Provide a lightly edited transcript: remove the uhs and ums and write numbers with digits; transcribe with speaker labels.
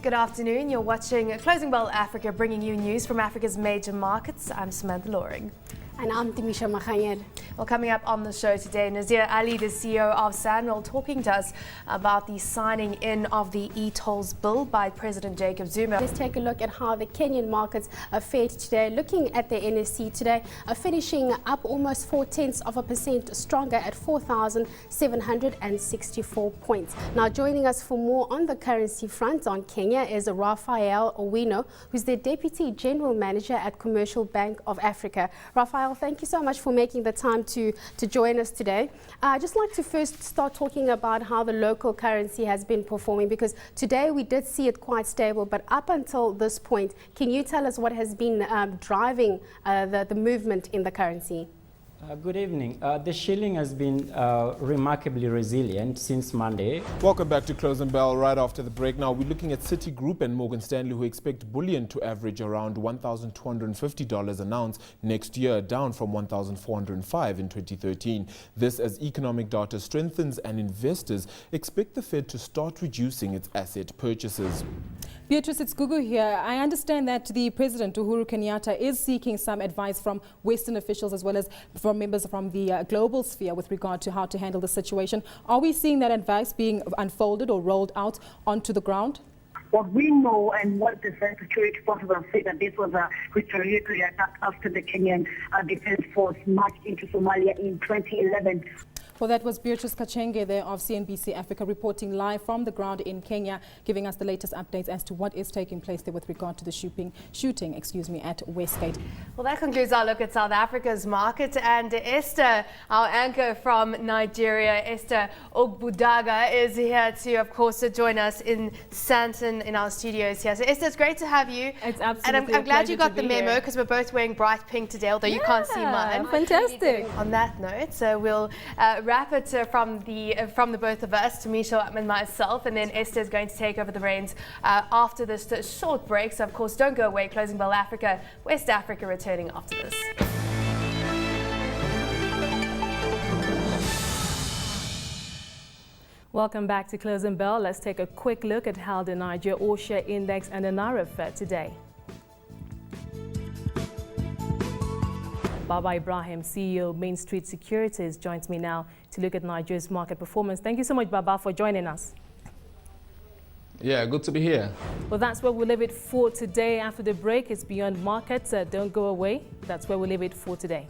Speaker 1: Good afternoon. You're watching Closing Bell Africa, bringing you news from Africa's major markets. I'm Samantha Loring.
Speaker 2: And I'm Timisha Makhanyed.
Speaker 1: Well, coming up on the show today, Nazir Ali, the CEO of SANRAL, talking to us about the signing in of the e-tolls bill by President Jacob Zuma.
Speaker 2: Let's take a look at how the Kenyan markets are fared today. Looking at the NSE today, finishing up almost 0.4% stronger at 4,764 points. Now, joining us for more on the currency front on Kenya is Raphael Owino, who's the Deputy General Manager at Commercial Bank of Africa. Raphael, thank you so much for making the time to join us today. I'd just like to first start talking about how the local currency has been performing, because today we did see it quite stable, but up until this point, can you tell us what has been driving the movement in the currency?
Speaker 3: Good evening. The shilling has been remarkably resilient since Monday.
Speaker 4: Welcome back to Closing Bell. Right after the break now, we're looking at Citigroup and Morgan Stanley, who expect bullion to average around $1,250 an ounce next year, down from $1,405 in 2013. This as economic data strengthens and investors expect the Fed to start reducing its asset purchases.
Speaker 5: Beatrice, it's Gugu here. I understand that the President, Uhuru Kenyatta, is seeking some advice from Western officials as well as from members from the global sphere with regard to how to handle the situation. Are we seeing that advice being unfolded or rolled out onto the ground?
Speaker 6: What we know and what the security forces have said, that this was a retaliatory attack after the Kenyan Defense Force marched into Somalia in 2011.
Speaker 5: Well, that was Beatrice Kachenge there of CNBC Africa reporting live from the ground in Kenya, giving us the latest updates as to what is taking place there with regard to the shooting at Westgate.
Speaker 1: Well, that concludes our look at South Africa's market. And Esther, our anchor from Nigeria, Esther Ogbudaga, is here to, of course, join us in Sandton in our studios here. So, Esther, it's great to have you.
Speaker 5: It's absolutely
Speaker 1: And I'm glad you got the memo, because we're both wearing bright pink today, although you can't see mine.
Speaker 5: Fantastic.
Speaker 1: On that note, so we'll wrap it from the both of us, Tamisha and myself, and then Esther is going to take over the reins after this short break. So, of course, don't go away. Closing Bell Africa, West Africa returning after this. Welcome back to Closing Bell. Let's take a quick look at how the Niger All-Share Index and the Naira fared today. Baba Ibrahim, CEO Main Street Securities, joins me now to look at Nigeria's market performance. Thank you so much, Baba, for joining us.
Speaker 7: Yeah, good to be here.
Speaker 1: Well, that's where we'll leave it for today. After the break, it's Beyond Markets. Don't go away. That's where we'll leave it for today.